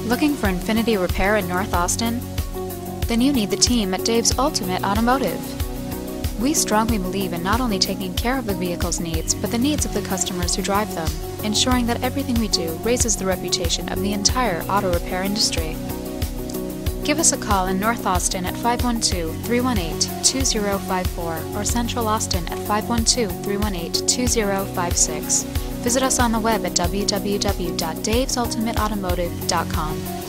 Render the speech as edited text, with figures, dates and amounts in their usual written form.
Looking for Infinity Repair in North Austin? Then you need the team at Dave's Ultimate Automotive. We strongly believe in not only taking care of the vehicle's needs, but the needs of the customers who drive them, ensuring that everything we do raises the reputation of the entire auto repair industry. Give us a call in North Austin at 512-318-2054 or Central Austin at 512-318-2056. Visit us on the web at www.davesultimateautomotive.com.